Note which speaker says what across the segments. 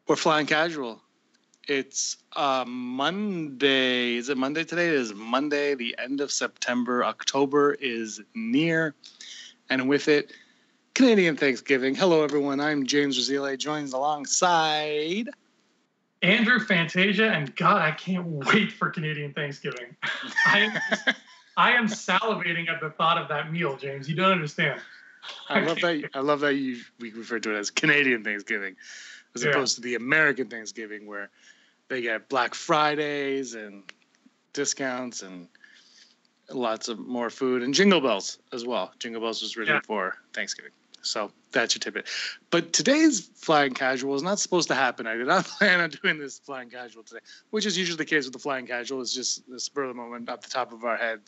Speaker 1: We're flying casual. It's Monday. Is it Monday today? It is Monday, the end of September. October is near. And with it, Canadian Thanksgiving. Hello, everyone. I'm James Razile, joined alongside
Speaker 2: Andrew Fantasia, and God, I can't wait for Canadian Thanksgiving. I am salivating at the thought of that meal, James. You don't understand.
Speaker 1: I love that we refer to it as Canadian Thanksgiving, as opposed to the American Thanksgiving, where they get Black Fridays and discounts and lots of more food and Jingle Bells as well. Jingle Bells was written for Thanksgiving. So that's your tidbit. But today's flying casual is not supposed to happen. I did not plan on doing this flying casual today, which is usually the case with the flying casual. It's just the spur of the moment, off the top of our head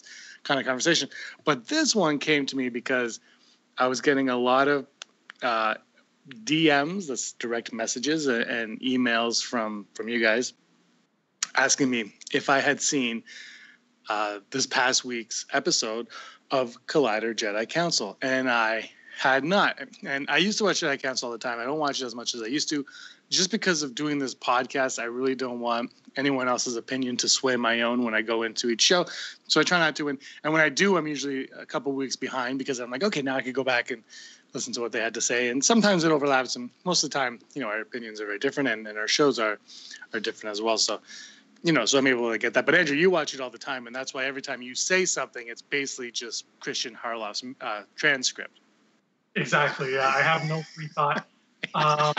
Speaker 1: kind of conversation. But this one came to me because I was getting a lot of DMs, that's direct messages, and emails from you guys asking me if I had seen this past week's episode of Collider Jedi Council. And I had not. And I used to watch Jedi Council all the time. I don't watch it as much as I used to. Just because of doing this podcast, I really don't want anyone else's opinion to sway my own when I go into each show. So I try not to. And when I do, I'm usually a couple weeks behind because I'm like, okay, now I could go back and listen to what they had to say. And sometimes it overlaps. And most of the time, our opinions are very different and our shows are different as well. So, so I'm able to get that. But Andrew, you watch it all the time. And that's why every time you say something, it's basically just Christian Harloff's transcript.
Speaker 2: Exactly. Yeah, I have no free thought. I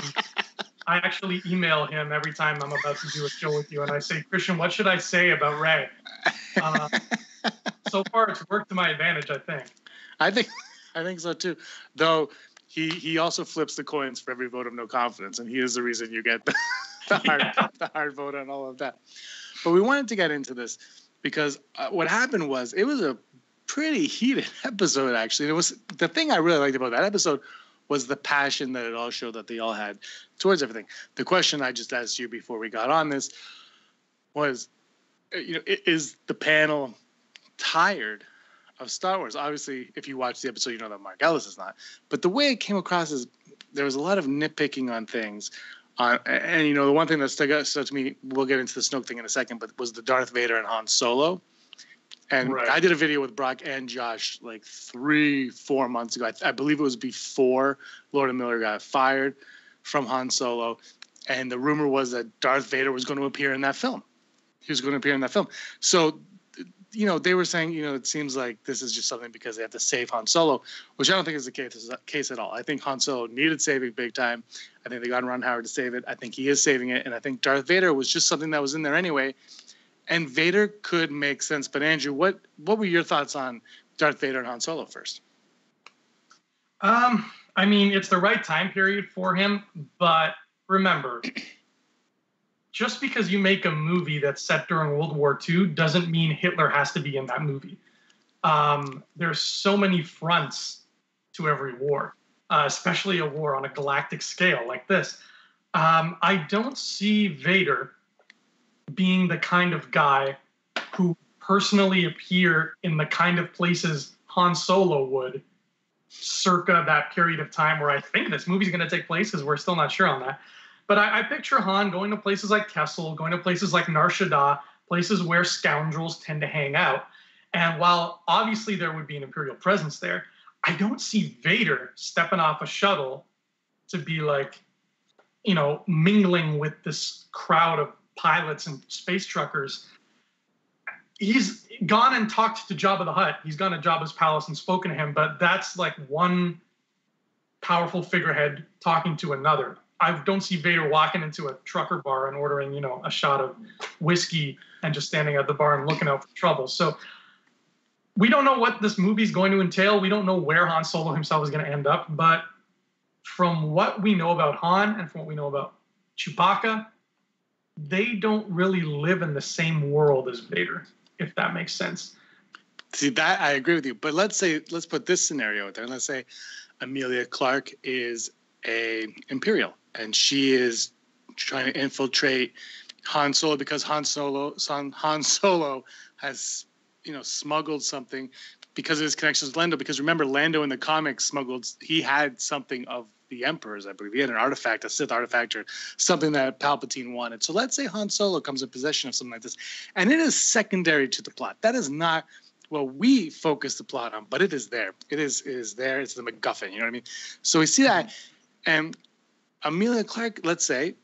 Speaker 2: actually email him every time I'm about to do a show with you, and I say, Christian, what should I say about Ray? So far, it's worked to my advantage, I think.
Speaker 1: I think so too. Though he also flips the coins for every vote of no confidence, and he is the reason you get the hard vote on all of that. But we wanted to get into this because what happened was it was a pretty heated episode, actually. It was the thing I really liked about that episode was the passion that it all showed that they all had towards everything. The question I just asked you before we got on this was, is the panel tired of Star Wars? Obviously, if you watch the episode, you know that Mark Ellis is not. But the way it came across is there was a lot of nitpicking on things. And the one thing that stuck out to me, we'll get into the Snoke thing in a second, but was the Darth Vader and Han Solo. And right. I did a video with Brock and Josh like 3-4 months ago. I believe it was before Lord and Miller got fired from Han Solo. And the rumor was that Darth Vader was going to appear in that film. He was going to appear in that film. So, they were saying, it seems like this is just something because they have to save Han Solo, which I don't think is the case at all. I think Han Solo needed saving big time. I think they got Ron Howard to save it. I think he is saving it. And I think Darth Vader was just something that was in there anyway. And Vader could make sense. But Andrew, what were your thoughts on Darth Vader and Han Solo first?
Speaker 2: It's the right time period for him. But remember, just because you make a movie that's set during World War II doesn't mean Hitler has to be in that movie. There's so many fronts to every war, especially a war on a galactic scale like this. I don't see Vader being the kind of guy who personally appear in the kind of places Han Solo would circa that period of time where I think this movie's going to take place, because we're still not sure on that. But I picture Han going to places like Kessel, going to places like Nar Shaddaa, places where scoundrels tend to hang out. And while obviously there would be an Imperial presence there, I don't see Vader stepping off a shuttle to be like, mingling with this crowd of pilots and space truckers. He's gone and talked to Jabba the Hutt. He's gone to Jabba's palace and spoken to him, but that's like one powerful figurehead talking to another. I don't see Vader walking into a trucker bar and ordering, a shot of whiskey and just standing at the bar and looking out for trouble. So we don't know what this movie's going to entail. We don't know where Han Solo himself is going to end up, but from what we know about Han and from what we know about Chewbacca, they don't really live in the same world as Vader, if that makes sense.
Speaker 1: See, that I agree with you. But let's put this scenario out there. Let's say Emilia Clarke is a Imperial, and she is trying to infiltrate Han Solo because Han Solo has, smuggled something because of his connections with Lando. Because remember, Lando in the comics he had something of the Emperor's, I believe. He had an artifact, a Sith artifact, or something that Palpatine wanted. So let's say Han Solo comes in possession of something like this, and it is secondary to the plot. That is not what we focus the plot on, but it is there. It is there. It's the MacGuffin. You know what I mean? So we see that, and Emilia Clarke, let's say,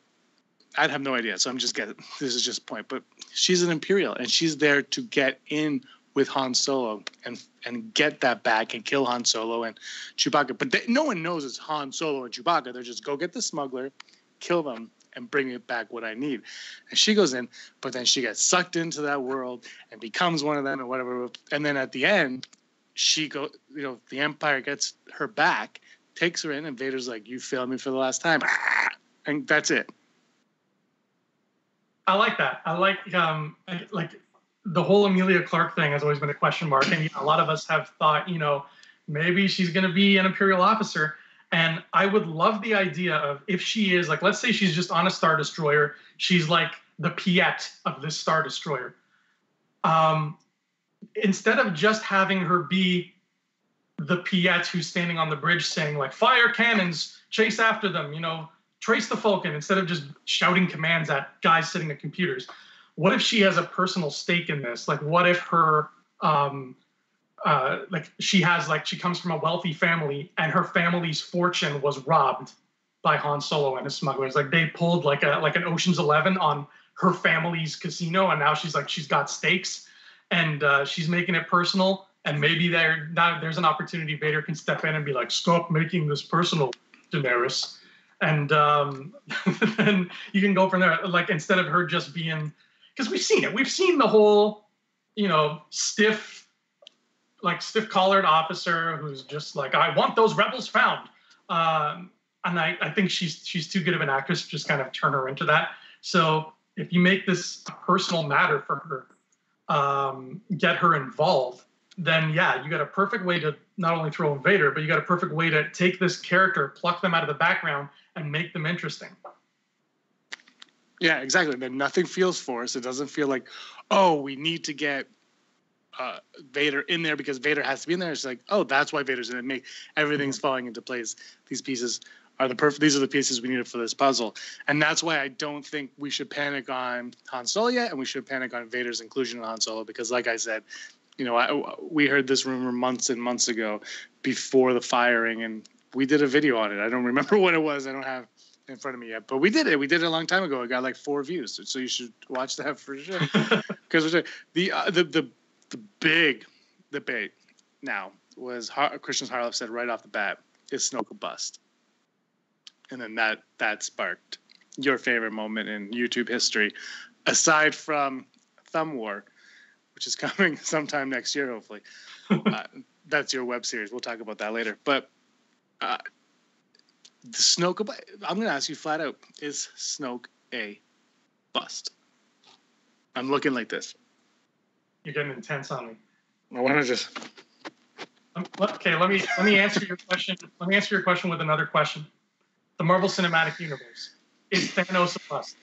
Speaker 1: I'd have no idea. So I'm just getting, this is just a point, but she's an Imperial, and she's there to get in with Han Solo and get that back and kill Han Solo and Chewbacca. But no one knows it's Han Solo and Chewbacca. They're just go get the smuggler, kill them, and bring it back what I need. And she goes in, but then she gets sucked into that world and becomes one of them or whatever. And then at the end, the Empire gets her back, takes her in, and Vader's like, "You failed me for the last time," and that's it.
Speaker 2: I like that. I like the whole Emilia Clarke thing has always been a question mark, and a lot of us have thought, maybe she's going to be an Imperial officer. And I would love the idea of, if she is, like, let's say she's just on a Star Destroyer, she's like the Piet of this Star Destroyer. Instead of just having her be the Piet who's standing on the bridge saying, like, fire cannons, chase after them, trace the Falcon, instead of just shouting commands at guys sitting at computers. What if she has a personal stake in this? Like, what if her, she comes from a wealthy family and her family's fortune was robbed by Han Solo and his smugglers. Like, they pulled like an Ocean's 11 on her family's casino, and now she's got stakes, and she's making it personal. And maybe there's an opportunity Vader can step in and be like, "Stop making this personal, Daenerys," and then you can go from there. Like, instead of her just being, because we've seen it. We've seen the whole, stiff collared officer who's just like, "I want those rebels found." And I think she's too good of an actress to just kind of turn her into that. So if you make this a personal matter for her, get her involved, then yeah, you got a perfect way to not only throw in Vader, but you got a perfect way to take this character, pluck them out of the background, and make them interesting.
Speaker 1: Yeah, exactly. Then nothing feels forced. It doesn't feel like, oh, we need to get Vader in there because Vader has to be in there. It's like, oh, that's why Vader's in it. Everything's falling into place. These pieces are these are the pieces we needed for this puzzle. And that's why I don't think we should panic on Han Solo yet, and we should panic on Vader's inclusion in Han Solo, because like I said, we heard this rumor months and months ago before the firing, and we did a video on it. I don't remember what it was. I don't have in front of me yet, but we did it. We did it a long time ago. It got like 4 views, so you should watch that for sure. Because the big debate now was Christian Harloff said right off the bat, "Is Snoke a bust?" And then that sparked your favorite moment in YouTube history, aside from Thumb War, which is coming sometime next year, hopefully. That's your web series. We'll talk about that later. But the Snoke, I'm going to ask you flat out, is Snoke a bust? I'm looking like this.
Speaker 2: You're getting intense on me.
Speaker 1: I want to just...
Speaker 2: Okay, let me answer your question. Let me answer your question with another question. The Marvel Cinematic Universe, is Thanos a bust?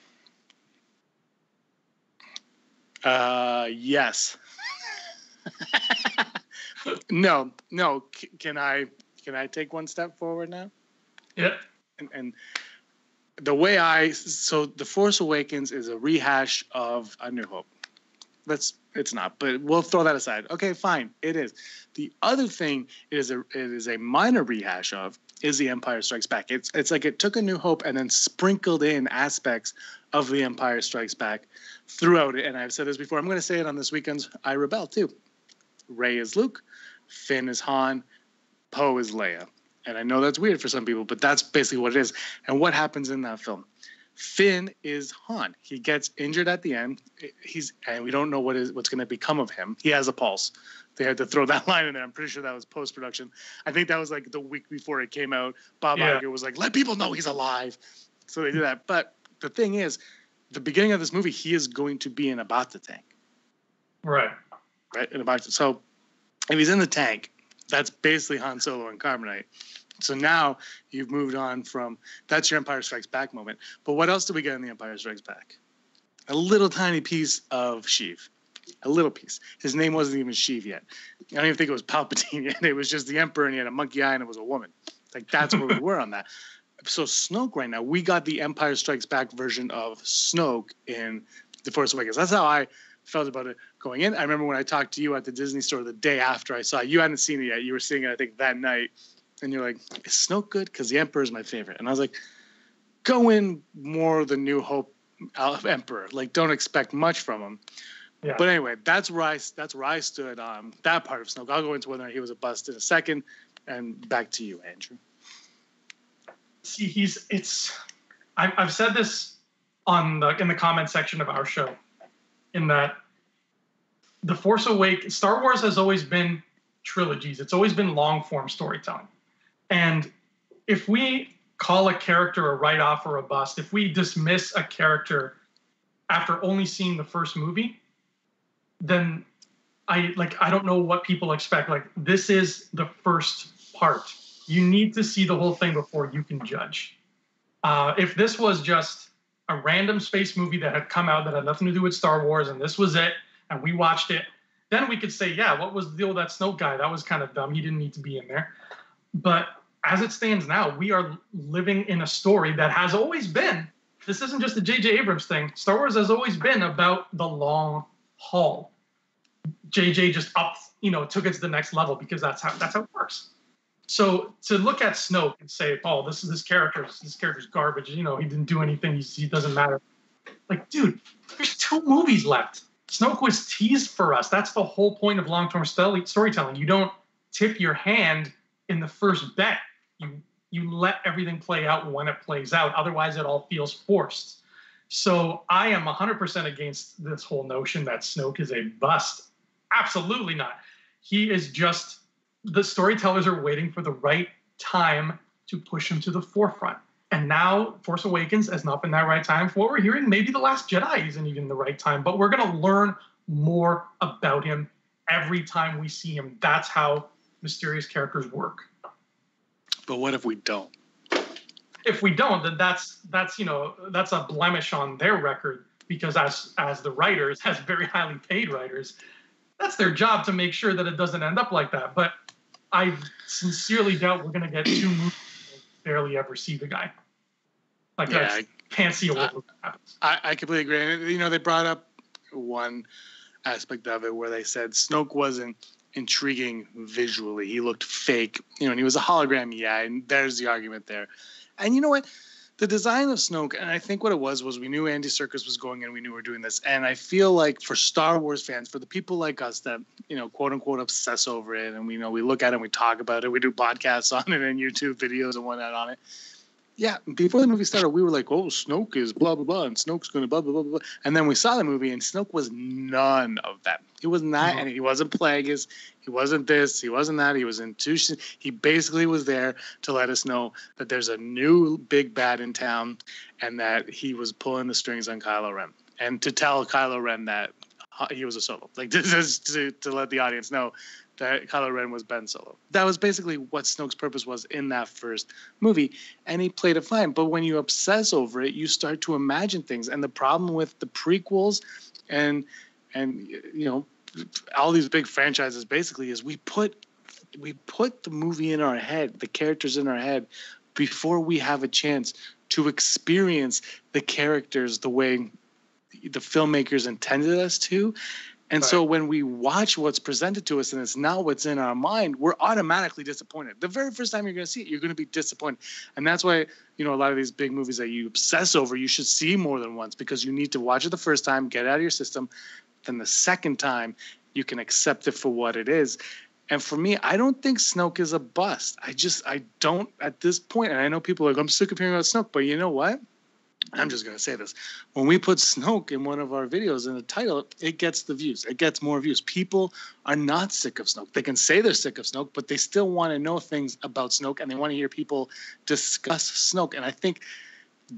Speaker 1: Yes. No. Can I take one step forward now?
Speaker 2: Yeah.
Speaker 1: And the way The Force Awakens is a rehash of A New Hope. It's not, but we'll throw that aside. Okay, fine. It is. The other thing it is a minor rehash of is The Empire Strikes Back. It's like it took A New Hope and then sprinkled in aspects of The Empire Strikes Back throughout it. And I've said this before. I'm going to say it on this weekend's I Rebel too. Rey is Luke, Finn is Han, Poe is Leia. And I know that's weird for some people, but that's basically what it is. And what happens in that film? Finn is Han. He gets injured at the end. And we don't know what's going to become of him. He has a pulse. They had to throw that line in there. I'm pretty sure that was post-production. I think that was like the week before it came out. Bob Iger was like, "Let people know he's alive." So they did that. But the thing is, the beginning of this movie, he is going to be in a Bacta tank.
Speaker 2: Right.
Speaker 1: In a Bacta. So if he's in the tank, that's basically Han Solo and Carbonite. So now you've moved on from, that's your Empire Strikes Back moment. But what else do we get in The Empire Strikes Back? A little tiny piece of Sheev. A little piece. His name wasn't even Sheev yet. I don't even think it was Palpatine yet. It was just the Emperor, and he had a monkey eye, and it was a woman. Like, that's where we were on that. So Snoke right now, we got the Empire Strikes Back version of Snoke in The Force Awakens. That's how I felt about it going in. I remember when I talked to you at the Disney store the day after I saw it. You hadn't seen it yet. You were seeing it, I think, that night. And you're like, is Snoke good? Because the Emperor is my favorite. And I was like, go in more the New Hope Emperor. Like, don't expect much from him.
Speaker 2: Yeah.
Speaker 1: But anyway, that's where I stood on that part of Snoke. I'll go into whether or not he was a bust in a second. And back to you, Andrew.
Speaker 2: See, I've said this in the comment section of our show, in that The Force Awakens, Star Wars has always been trilogies. It's always been long form storytelling. And if we call a character a write-off or a bust, if we dismiss a character after only seeing the first movie, then I don't know what people expect. Like, this is the first part. You need to see the whole thing before you can judge. If this was just a random space movie that had come out that had nothing to do with Star Wars, and this was it, and we watched it, then we could say, yeah, what was the deal with that Snoke guy? That was kind of dumb. He didn't need to be in there. But as it stands now, we are living in a story that has always been, this isn't just a J.J. Abrams thing. Star Wars has always been about the long haul. J.J. just took it to the next level because that's how it works. So to look at Snoke and say, oh, this character's garbage. He didn't do anything. He doesn't matter. Like, dude, there's 2 movies left. Snoke was teased for us. That's the whole point of long-term storytelling. You don't tip your hand in the first bet. You let everything play out when it plays out. Otherwise, it all feels forced. So I am 100% against this whole notion that Snoke is a bust. Absolutely not. He is just, the storytellers are waiting for the right time to push him to the forefront. And now Force Awakens has not been that right time. For what we're hearing, maybe The Last Jedi isn't even the right time, but we're going to learn more about him every time we see him. That's how mysterious characters work.
Speaker 1: But what if we don't?
Speaker 2: If we don't, then that's a blemish on their record, because as the writers, as very highly paid writers, that's their job to make sure that it doesn't end up like that. But I sincerely doubt we're going to get 2 movies and barely ever see the guy. Like, yeah, I can't see a world where that happens.
Speaker 1: I completely agree. And, they brought up one aspect of it where they said Snoke wasn't intriguing visually. He looked fake, and he was a hologram. Yeah, and there's the argument there. And you know what? The design of Snoke, and I think what it was we knew Andy Serkis was going in, we knew we were doing this. And I feel like for Star Wars fans, for the people like us that, quote unquote, obsess over it, and we look at it and we talk about it, we do podcasts on it and YouTube videos and whatnot on it. Yeah, before the movie started, we were like, oh, Snoke is blah, blah, blah, and Snoke's going to blah, blah, blah, blah. And then we saw the movie, and Snoke was none of that. He was not, and he wasn't Plagueis. He wasn't this. He wasn't that. He was intuition. He basically was there to let us know that there's a new big bad in town, and that he was pulling the strings on Kylo Ren. And to tell Kylo Ren that he was a Solo. Like, to let the audience know that Kylo Ren was Ben Solo. That was basically what Snoke's purpose was in that first movie, and he played it fine. But when you obsess over it, you start to imagine things. And the problem with the prequels and all these big franchises basically is we put the movie in our head, the characters in our head, before we have a chance to experience the characters the way the filmmakers intended us to. And so when we watch what's presented to us and it's not what's in our mind, we're automatically disappointed. The very first time you're going to see it, you're going to be disappointed. And that's why, a lot of these big movies that you obsess over, you should see more than once, because you need to watch it the first time, get it out of your system. Then the second time, you can accept it for what it is. And for me, I don't think Snoke is a bust. I don't at this point. And I know people are like, I'm sick of hearing about Snoke. But you know what? I'm just going to say this. When we put Snoke in one of our videos in the title, it gets the views. It gets more views. People are not sick of Snoke. They can say they're sick of Snoke, but they still want to know things about Snoke, and they want to hear people discuss Snoke. And I think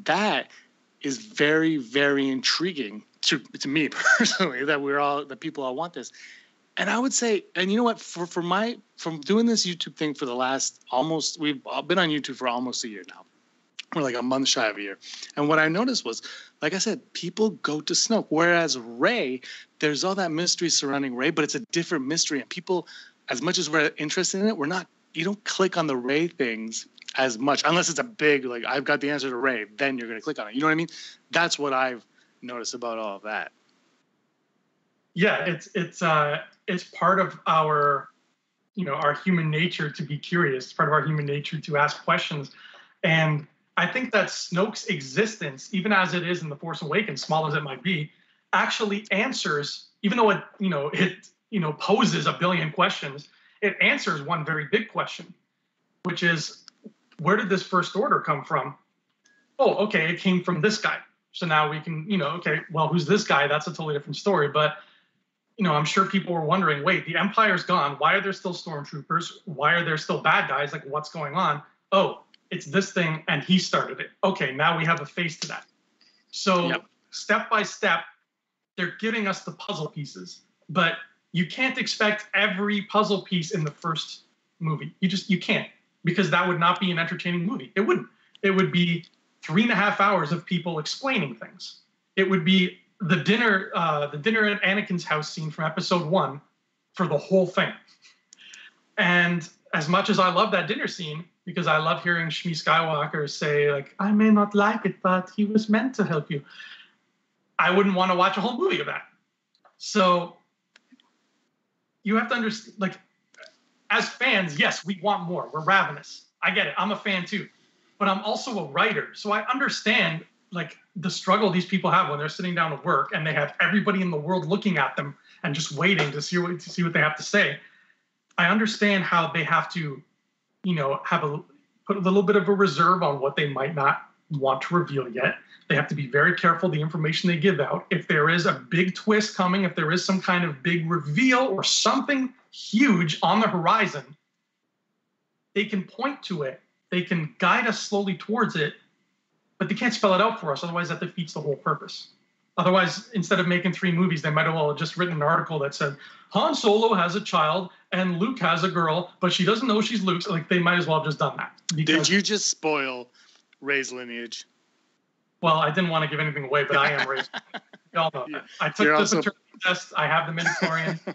Speaker 1: that is very, very intriguing to me personally, that people all want this. And I would say, and you know what, from doing this YouTube thing for the last we've been on YouTube for almost a year now. We're like a month shy of a year. And what I noticed was, like I said, people go to Snoke. Whereas Rey, there's all that mystery surrounding Rey, but it's a different mystery. And people, as much as we're interested in it, you don't click on the Rey things as much, unless it's a big, like, I've got the answer to Rey, then you're going to click on it. You know what I mean? That's what I've noticed about all of that.
Speaker 2: Yeah, it's part of our, our human nature to be curious. It's part of our human nature to ask questions. And I think that Snoke's existence, even as it is in The Force Awakens, small as it might be, actually answers, even though it poses a billion questions, it answers one very big question, which is, where did this First Order come from? Oh, okay, it came from this guy. So now we can, okay, well, who's this guy? That's a totally different story. But, I'm sure people were wondering, wait, the Empire's gone. Why are there still stormtroopers? Why are there still bad guys? Like, what's going on? Oh, it's this thing, and he started it. Okay, now we have a face to that. So Step by step, they're giving us the puzzle pieces. But you can't expect every puzzle piece in the first movie. You can't, because that would not be an entertaining movie. It wouldn't. It would be 3.5 hours of people explaining things. It would be the dinner at Anakin's house scene from Episode 1 for the whole thing. And as much as I love that dinner scene, because I love hearing Shmi Skywalker say, like, I may not like it, but he was meant to help you, I wouldn't want to watch a whole movie of that. So you have to understand, like, as fans, yes, we want more. We're ravenous. I get it. I'm a fan too. But I'm also a writer. So I understand, like, the struggle these people have when they're sitting down to work and they have everybody in the world looking at them and just waiting to see what they have to say. I understand how they have to, put a little bit of a reserve on what they might not want to reveal yet. They have to be very careful the information they give out. If there is a big twist coming, if there is some kind of big reveal or something huge on the horizon, they can point to it. They can guide us slowly towards it, but they can't spell it out for us. Otherwise, that defeats the whole purpose. Otherwise, instead of making 3 movies, they might as well have just written an article that said, Han Solo has a child and Luke has a girl, but she doesn't know she's Luke's. Like, they might as well have just done that.
Speaker 1: Did you just spoil Rey's lineage?
Speaker 2: Well, I didn't want to give anything away, but I am Rey's. Y'all know that. I took the paternity test. I have the midichlorian.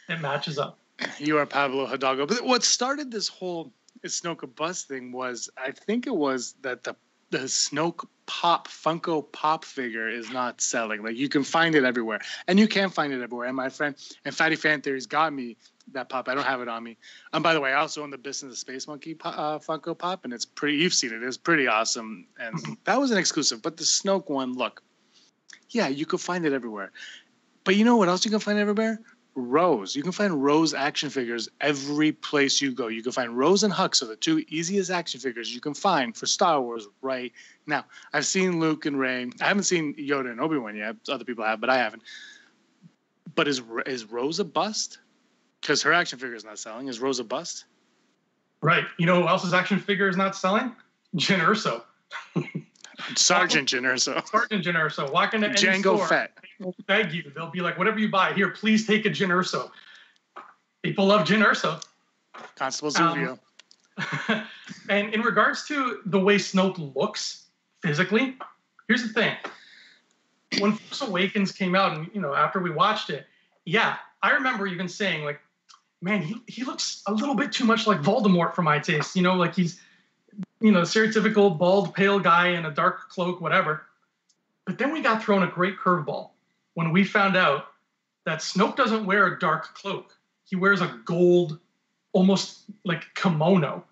Speaker 2: It matches up.
Speaker 1: You are Pablo Hidalgo. But what started this whole Snoke A Bust thing was, I think it was that the Snoke Pop Funko Pop figure is not selling. Like, you can find it everywhere, and you can find it everywhere. And my friend and Fatty Fan Theories got me that pop. I don't have it on me. By the way, I also own the Business of the Space Monkey Funko Pop, and it's pretty. You've seen it. It's pretty awesome, and that was an exclusive. But the Snoke one, look, yeah, you can find it everywhere. But you know what else you can find everywhere? Rose. You can find Rose action figures every place you go. You can find Rose and Hux are the 2 easiest action figures you can find for Star Wars right now. I've seen Luke and Rey. I haven't seen Yoda and Obi-Wan yet. Other people have, but I haven't. But is Rose a bust? Because her action figure is not selling. Is Rose a bust?
Speaker 2: Right. You know who else's action figure is not selling? Jyn Erso.
Speaker 1: Sergeant Jyn Erso.
Speaker 2: Sergeant Jyn Erso. Walk into any
Speaker 1: Django
Speaker 2: store.
Speaker 1: Fett.
Speaker 2: They'll beg you. They'll be like, whatever you buy, here, please take a Jyn Erso. People love Jyn Erso.
Speaker 1: Constable Zuvio.
Speaker 2: And in regards to the way Snoke looks physically, here's the thing. When Force Awakens came out, and after we watched it, yeah, I remember even saying, like, man, he looks a little bit too much like Voldemort for my taste. Like he's, stereotypical bald, pale guy in a dark cloak, whatever. But then we got thrown a great curveball when we found out that Snoke doesn't wear a dark cloak. He wears a gold, almost like kimono.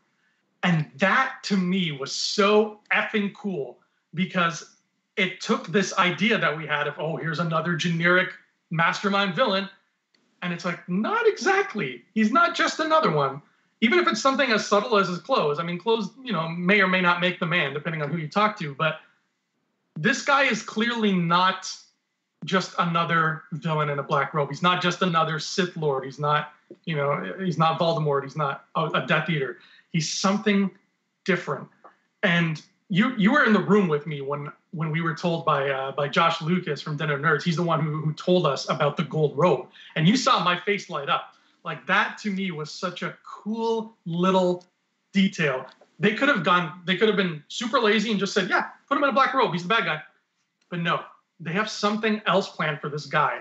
Speaker 2: And that, to me, was so effing cool, because it took this idea that we had of, oh, here's another generic mastermind villain. And it's like, not exactly. He's not just another one. Even if it's something as subtle as his clothes. I mean, clothes, may or may not make the man, depending on who you talk to. But this guy is clearly not just another villain in a black robe. He's not just another Sith Lord. He's not, he's not Voldemort. He's not a Death Eater. He's something different. And you were in the room with me when we were told by Josh Lucas from Den of Nerds. He's the one who told us about the gold robe. And you saw my face light up. Like, that to me was such a cool little detail. They could have been super lazy and just said, yeah, put him in a black robe. He's the bad guy. But no, they have something else planned for this guy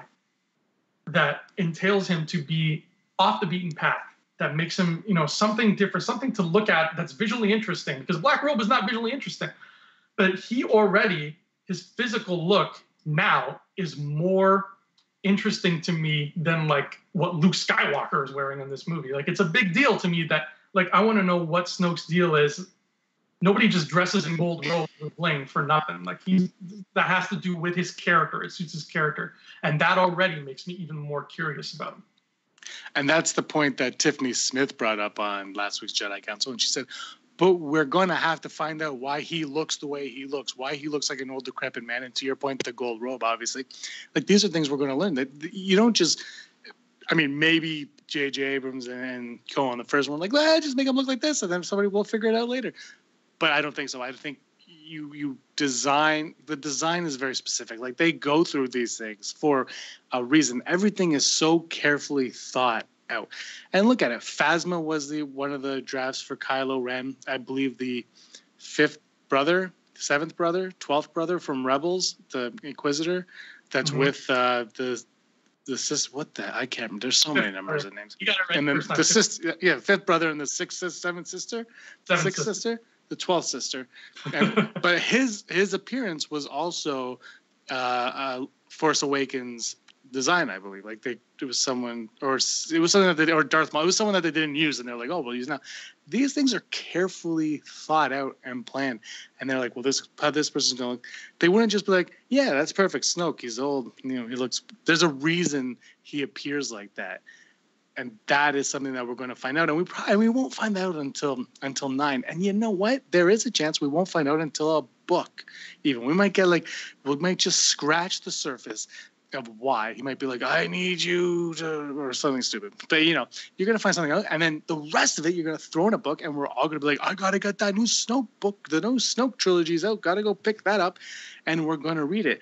Speaker 2: that entails him to be off the beaten path. that makes him, something different, something to look at that's visually interesting. Because Black Robe is not visually interesting, but his physical look now is more interesting to me than like what Luke Skywalker is wearing in this movie. Like, it's a big deal to me that, like, I want to know what Snoke's deal is. Nobody just dresses in gold robes with bling for nothing. Like, that has to do with his character. It suits his character. And that already makes me even more curious about him.
Speaker 1: And that's the point that Tiffany Smith brought up on last week's Jedi Council. And she said, but we're going to have to find out why he looks the way he looks, why he looks like an old decrepit man. And to your point, the gold robe, obviously. Like, these are things we're going to learn. That you don't just, I mean, maybe J.J. Abrams and Cohen, the first one, like, just make him look like this, and then somebody will figure it out later. But I don't think so. I think the design is very specific. Like, they go through these things for a reason. Everything is so carefully thought out. And look at it. Phasma was one of the drafts for Kylo Ren. I believe the 5th brother, 7th brother, 12th brother from Rebels, the Inquisitor, that's with the sister. What the? I can't remember. There's so many numbers and names.
Speaker 2: You got it right.
Speaker 1: And then the sister, 5th brother and the 6th, 7th sister, 6th sister. The 12th sister, but his appearance was also Force Awakens design, I believe. Like, it was someone, or it was something that or Darth Maul. It was someone that they didn't use, and they're like, oh, we'll use now. These things are carefully thought out and planned, and they're like, well, how this person's going to look. They wouldn't just be like, yeah, that's perfect. Snoke, he's old. He looks. There's a reason he appears like that. And that is something that we're going to find out, and we won't find out until 9. And you know what? There is a chance we won't find out until a book. Even we might just scratch the surface of why he might be like, I need you to, or something stupid. But you're going to find something else, and then the rest of it you're going to throw in a book, and we're all going to be like, I got to get that new Snoke book. The new Snoke trilogy's out. Got to go pick that up, and we're going to read it.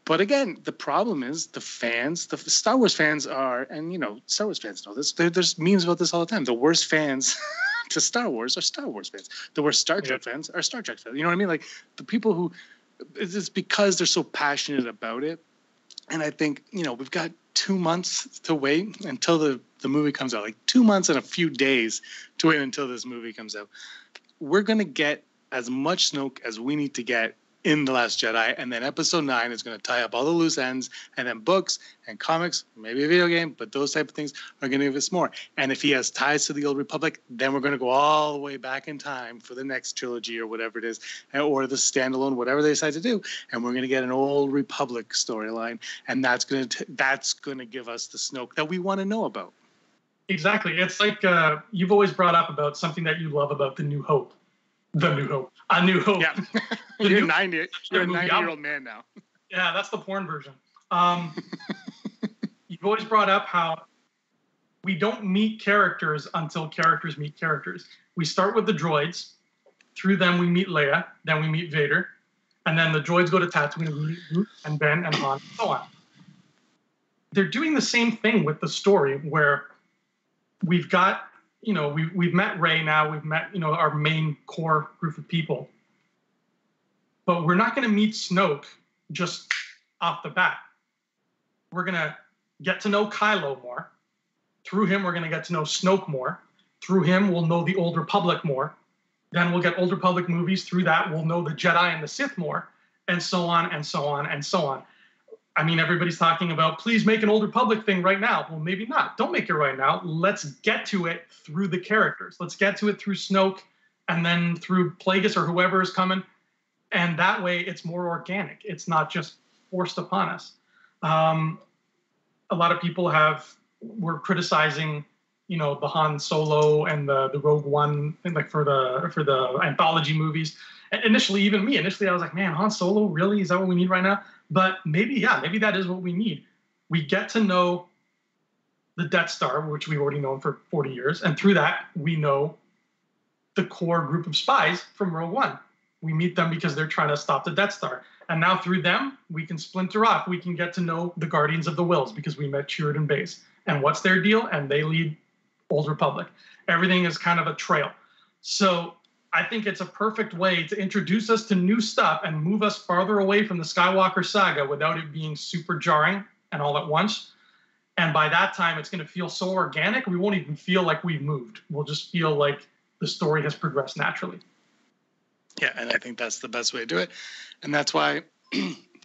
Speaker 1: But again, the problem is the fans, the Star Wars fans are, and Star Wars fans know this. There's memes about this all the time. The worst fans to Star Wars are Star Wars fans. The worst Star Trek fans are Star Trek fans. You know what I mean? Like, the people who, it's because they're so passionate about it. And I think, we've got 2 months to wait until the movie comes out. Like, 2 months and a few days to wait until this movie comes out. We're going to get as much Snoke as we need to get in The Last Jedi, and then Episode 9 is going to tie up all the loose ends, and then books and comics, maybe a video game, but those type of things are going to give us more. And if he has ties to the Old Republic, then we're going to go all the way back in time for the next trilogy or whatever it is, or the standalone, whatever they decide to do, and we're going to get an Old Republic storyline, and that's going to give us the Snoke that we want to know about.
Speaker 2: Exactly. It's like you've always brought up about something that you love about The New Hope. The New Hope. A New Hope.
Speaker 1: Yeah. You're a 90-year-old man now.
Speaker 2: Yeah, that's the porn version. You've always brought up how we don't meet characters until characters meet characters. We start with the droids. Through them, we meet Leia. Then we meet Vader. And then the droids go to Tatooine, and we meet Luke and Ben and Han and so on. They're doing the same thing with the story where we've got... we've met Rey now. We've met, our main core group of people. But we're not going to meet Snoke just off the bat. We're going to get to know Kylo more. Through him, we're going to get to know Snoke more. Through him, we'll know the Old Republic more. Then we'll get Old Republic movies. Through that, we'll know the Jedi and the Sith more, and so on, and so on, and so on. I mean, everybody's talking about, please make an Old Republic thing right now. Well, maybe not. Don't make it right now. Let's get to it through the characters. Let's get to it through Snoke and then through Plagueis or whoever is coming. And that way it's more organic. It's not just forced upon us. A lot of people were criticizing, the Han Solo and the Rogue One, and like for the anthology movies. And initially, I was like, man, Han Solo, really? Is that what we need right now? But maybe that is what we need. We get to know the Death Star, which we've already known for 40 years. And through that, we know the core group of spies from Rogue One. We meet them because they're trying to stop the Death Star. And now through them, we can splinter off. We can get to know the Guardians of the Whills because we met Chirrut and Baze. And what's their deal? And they lead Old Republic. Everything is kind of a trail. So I think it's a perfect way to introduce us to new stuff and move us farther away from the Skywalker saga without it being super jarring and all at once. And by that time, it's going to feel so organic, we won't even feel like we've moved. We'll just feel like the story has progressed naturally.
Speaker 1: Yeah, and I think that's the best way to do it. And that's why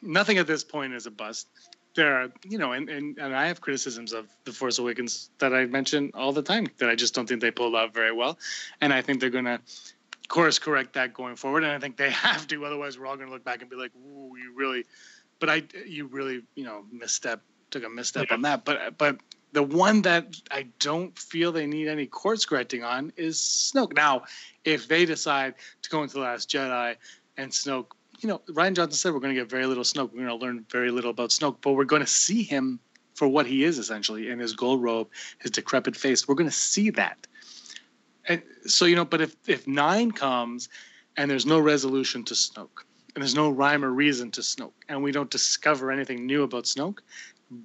Speaker 1: nothing at this point is a bust. There are, and I have criticisms of The Force Awakens that I mention all the time that I just don't think they pulled out very well. And I think they're going to course correct that going forward. And I think they have to, otherwise we're all going to look back and be like, ooh, you really, took a misstep on that. But the one that I don't feel they need any course correcting on is Snoke. Now, if they decide to go into The Last Jedi and Snoke, Rian Johnson said we're going to get very little Snoke. We're going to learn very little about Snoke, but we're going to see him for what he is, essentially, in his gold robe, his decrepit face. We're going to see that. And so, but if 9 comes and there's no resolution to Snoke, and there's no rhyme or reason to Snoke, and we don't discover anything new about Snoke,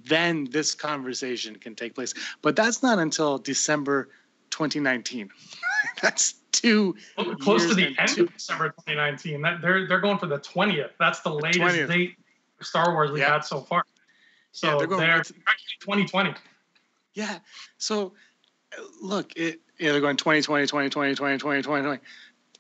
Speaker 1: then this conversation can take place. But that's not until December 2019. That's
Speaker 2: close to the end of December 2019. They're going for the 20th. That's the latest 20th date for Star Wars we've had so far. So they're actually 2020.
Speaker 1: Yeah. So look, they're going 2020, 2020, 2020, 2020.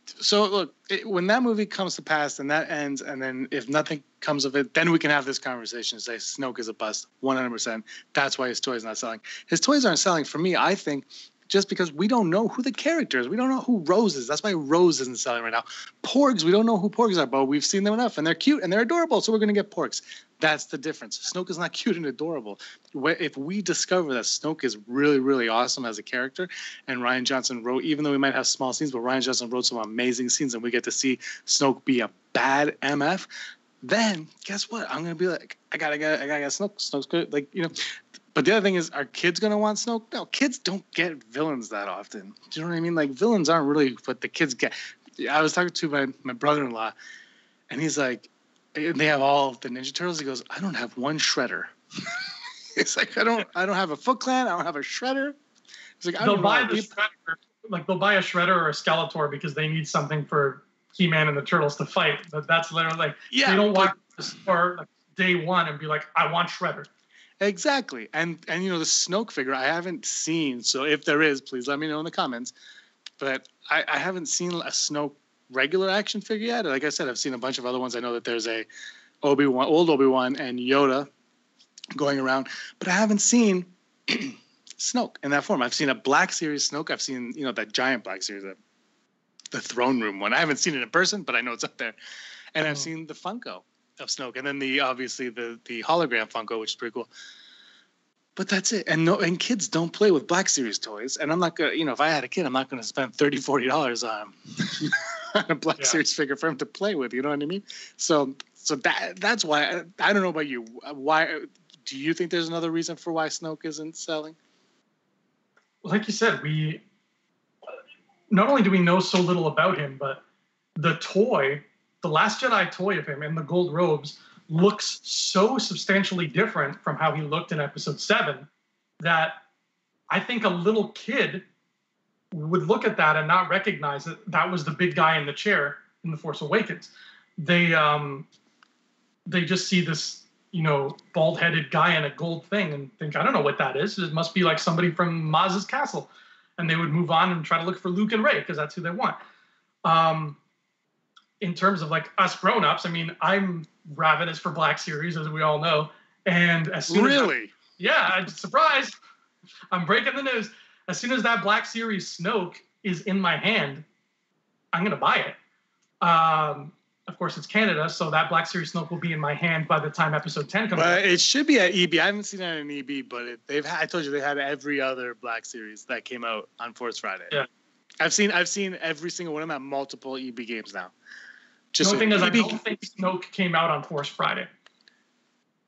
Speaker 1: So look, when that movie comes to pass and that ends, and then if nothing comes of it, then we can have this conversation and say Snoke is a bust, 100%. That's why his toys not selling. His toys aren't selling for me, I think, just because we don't know who the character is. We don't know who Rose is. That's why Rose isn't selling right now. Porgs, we don't know who Porgs are, but we've seen them enough, and they're cute and they're adorable, so we're going to get Porgs. That's the difference. Snoke is not cute and adorable. If we discover that Snoke is really, really awesome as a character, and Rian Johnson wrote, even though we might have small scenes, but Rian Johnson wrote some amazing scenes, and we get to see Snoke be a bad MF, then guess what? I'm going to be like, I gotta get Snoke. Snoke's good. But the other thing is, are kids going to want Snoke? No, kids don't get villains that often. Do you know what I mean? Like, villains aren't really what the kids get. I was talking to my brother-in-law, and he's like, and they have all the Ninja Turtles. He goes, I don't have one Shredder. It's like, I don't have a Foot Clan. I don't have a Shredder. It's like,
Speaker 2: they'll buy the Shredder. Like, they'll buy a Shredder or a Skeletor because they need something for He-Man and the Turtles to fight. But that's literally like, they don't walk to the store like day one and be like, I want Shredder.
Speaker 1: Exactly. And the Snoke figure I haven't seen, so if there is, please let me know in the comments. But I haven't seen a Snoke regular action figure yet. Like I said, I've seen a bunch of other ones. I know that there's a old Obi-Wan and Yoda going around, but I haven't seen Snoke in that form. I've seen a Black Series Snoke. I've seen, that giant Black Series, the throne room one. I haven't seen it in person, but I know it's up there. And I've seen the Funko of Snoke, and then obviously the hologram Funko, which is pretty cool. But that's it. And kids don't play with Black Series toys. And I'm not gonna, if I had a kid, I'm not gonna spend $30-$40 on a Black Series figure for him to play with. You know what I mean? So that's why I don't know about you. Why do you think there's another reason for why Snoke isn't selling?
Speaker 2: Like you said, we not only do we know so little about him, but the toy. The Last Jedi toy of him in the gold robes looks so substantially different from how he looked in Episode 7 that I think a little kid would look at that and not recognize that that was the big guy in the chair in The Force Awakens. They just see this, bald-headed guy in a gold thing and think, I don't know what that is. It must be like somebody from Maz's castle. And they would move on and try to look for Luke and Rey because that's who they want. In terms of like us grown-ups, I mean, I'm ravenous for Black Series, as we all know. And as soon I'm surprised. I'm breaking the news. As soon as that Black Series Snoke is in my hand, I'm going to buy it. Of course, it's Canada, so that Black Series Snoke will be in my hand by the time Episode 10 comes out.
Speaker 1: It should be at EB. I haven't seen it in EB, but I told you they had every other Black Series that came out on Force Friday. Yeah. I've seen every single one of them at multiple EB games now.
Speaker 2: The only thing is, I don't think Snoke came out on Force Friday.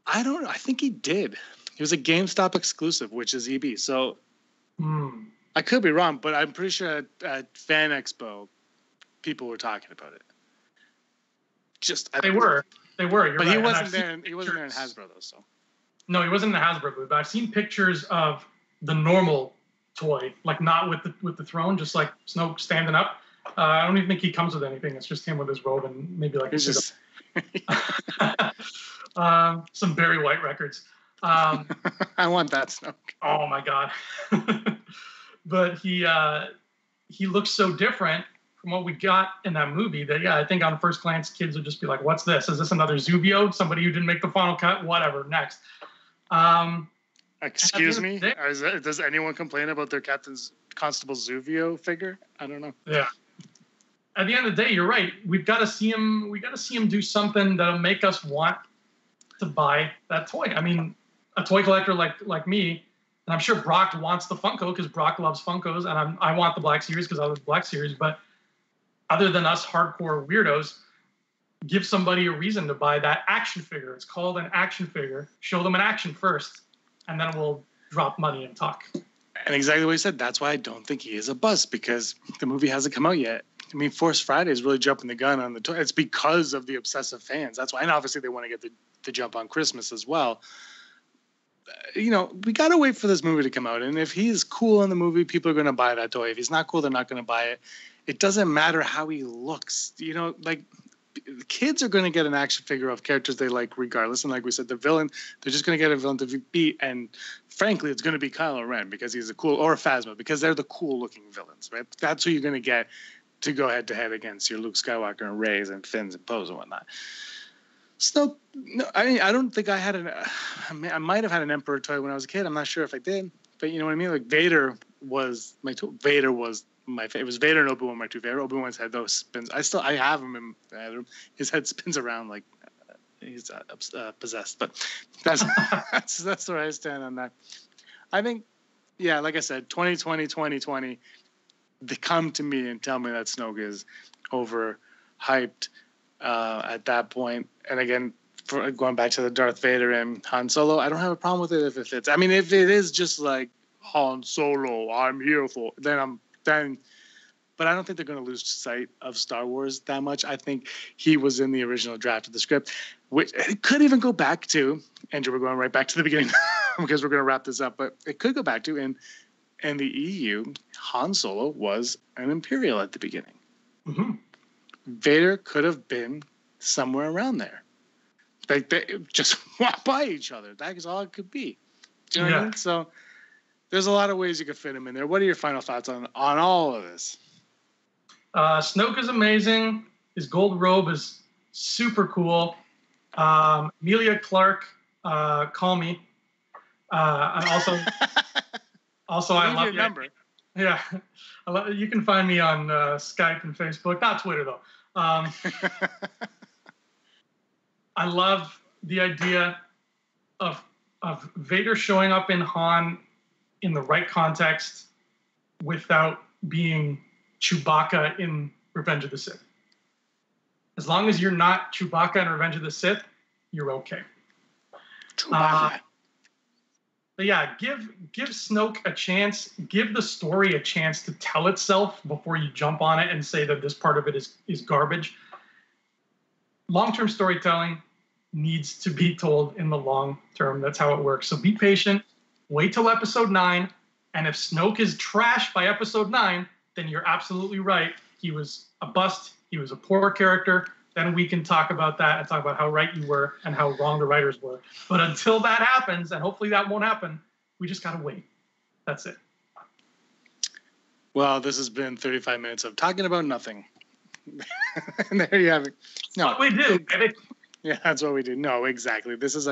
Speaker 1: I don't know. I think he did. He was a GameStop exclusive, which is EB. So I could be wrong, but I'm pretty sure at Fan Expo, people were talking about it.
Speaker 2: They were. You're
Speaker 1: but
Speaker 2: right.
Speaker 1: He wasn't there in Hasbro though. So
Speaker 2: no, he wasn't in the Hasbro booth. But I've seen pictures of the normal toy, like not with the throne, just like Snoke standing up. I don't even think he comes with anything. It's just him with his robe and maybe like some Barry White records.
Speaker 1: I want that Snoke.
Speaker 2: Oh my god. But he looks so different from what we got in that movie that, yeah, I think on first glance, kids would just be like, what's this? Is this another Zuvio? Somebody who didn't make the final cut? Whatever, next.
Speaker 1: Excuse me? Does anyone complain about their Captain's Constable Zuvio figure? I don't know.
Speaker 2: Yeah. At the end of the day, you're right. We've got to see him. We got to see him do something that'll make us want to buy that toy. I mean, a toy collector like me, and I'm sure Brock wants the Funko because Brock loves Funkos, and I want the Black Series because I love the Black Series. But other than us hardcore weirdos, give somebody a reason to buy that action figure. It's called an action figure. Show them an action first, and then we'll drop money and talk.
Speaker 1: And exactly what you said. That's why I don't think he is a bust, because the movie hasn't come out yet. I mean, Force Friday is really jumping the gun on the toy. It's because of the obsessive fans. That's why. And obviously they want to get the jump on Christmas as well. You know, we got to wait for this movie to come out. And if he's cool in the movie, people are going to buy that toy. If he's not cool, they're not going to buy it. It doesn't matter how he looks. You know, like, kids are going to get an action figure of characters they like regardless. And like we said, the villain, they're just going to get a villain to beat. And frankly, it's going to be Kylo Ren because he's a cool, or Phasma because they're the cool looking villains, right? That's who you're going to get to go head to head against your Luke Skywalker and Rey's and Finn's and Poe's and whatnot. Snoke, no, I mean, I don't think I had I might have had an Emperor toy when I was a kid. I'm not sure if I did, but you know what I mean? Like Vader was my toy. Vader was my favorite. It was Vader and Obi-Wan, my two favorite. Obi-Wan's head, those spins. I have him in the room. His head spins around like he's possessed, but that's where I stand on that. I think, yeah, like I said, 2020, they come to me and tell me that Snoke is overhyped at that point. And again, for going back to the Darth Vader and Han Solo, I don't have a problem with it if it fits. I mean, if it is just like Han Solo, I'm here for, then. But I don't think they're going to lose sight of Star Wars that much. I think he was in the original draft of the script, which it could even go back to, Andrew, we're going right back to the beginning because we're going to wrap this up, but it could go back to, in the EU, Han Solo was an Imperial at the beginning. Mm-hmm. Vader could have been somewhere around there. They just walk by each other. That is all it could be. Do you know what I mean? So there's a lot of ways you could fit him in there. What are your final thoughts on all of this?
Speaker 2: Snoke is amazing. His gold robe is super cool. Emilia Clarke, call me. And also I love your number. Yeah, you can find me on Skype and Facebook, not Twitter though. I love the idea of Vader showing up in Han in the right context without being Chewbacca in Revenge of the Sith. As long as you're not Chewbacca in Revenge of the Sith, you're okay. Chewbacca. But yeah, give Snoke a chance. Give the story a chance to tell itself before you jump on it and say that this part of it is garbage. Long-term storytelling needs to be told in the long term. That's how it works. So be patient. Wait till episode 9. And if Snoke is trash by episode 9, then you're absolutely right. He was a bust. He was a poor character. Then we can talk about that and talk about how right you were and how wrong the writers were. But until that happens, and hopefully that won't happen, we just got to wait. That's it.
Speaker 1: Well, this has been 35 minutes of talking about nothing. And there you have it.
Speaker 2: No, that's what we do, baby.
Speaker 1: Yeah, that's what we do. No, exactly. I believe this is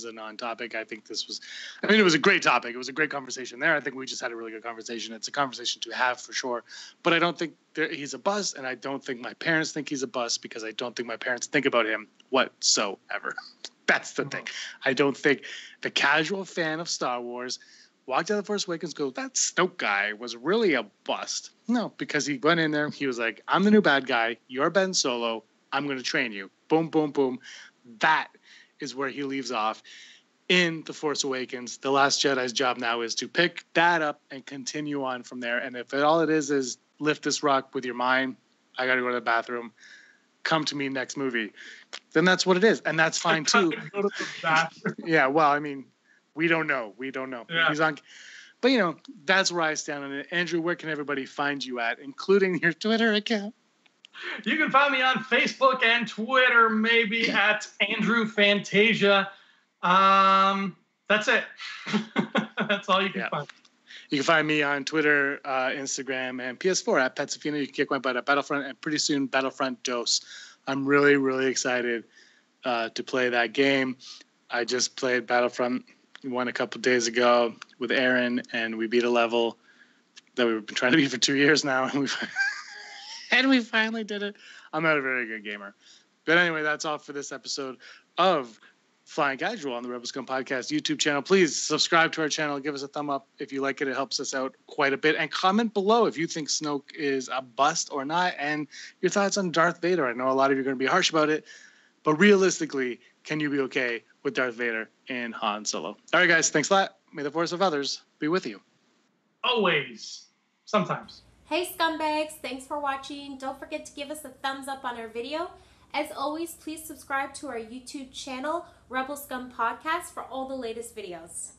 Speaker 1: a non-topic. I think it was a great topic. It was a great conversation there. I think we just had a really good conversation. It's a conversation to have for sure. But I don't think he's a bust, and I don't think my parents think he's a bust because I don't think my parents think about him whatsoever. That's the thing. I don't think the casual fan of Star Wars walked out of The Force Awakens go, that Snoke guy was really a bust. No, because he went in there. He was like, I'm the new bad guy. You're Ben Solo. I'm going to train you. Boom, boom, boom. That is where he leaves off in The Force Awakens. The Last Jedi's job now is to pick that up and continue on from there. And if all it is lift this rock with your mind, I got to go to the bathroom, come to me next movie, then that's what it is. And that's fine too.
Speaker 2: Go to the bathroom.
Speaker 1: Yeah, well, I mean, we don't know. Yeah. He's on. But, that's where I stand on it. Andrew, where can everybody find you at, including your Twitter account?
Speaker 2: You can find me on Facebook and Twitter, maybe at Andrew Fantasia. That's it. That's all you can find.
Speaker 1: You can find me on Twitter, Instagram, and PS4 at Petsafina. You can kick my butt at Battlefront, and pretty soon Battlefront Dose. I'm really, really excited to play that game. I just played Battlefront 1 a couple days ago with Aaron, and we beat a level that we've been trying to beat for 2 years now, and we finally did it. I'm not a very good gamer. But anyway, that's all for this episode of Flying Casual on the Rebel Scum Podcast YouTube channel. Please subscribe to our channel. Give us a thumb up if you like it. It helps us out quite a bit. And comment below if you think Snoke is a bust or not, and your thoughts on Darth Vader. I know a lot of you are going to be harsh about it, but realistically, can you be okay with Darth Vader and Han Solo? All right, guys. Thanks a lot. May the force of others be with you.
Speaker 2: Always. Sometimes.
Speaker 3: Hey, scumbags. Thanks for watching. Don't forget to give us a thumbs up on our video. As always, please subscribe to our YouTube channel, Rebel Scum Podcast, for all the latest videos.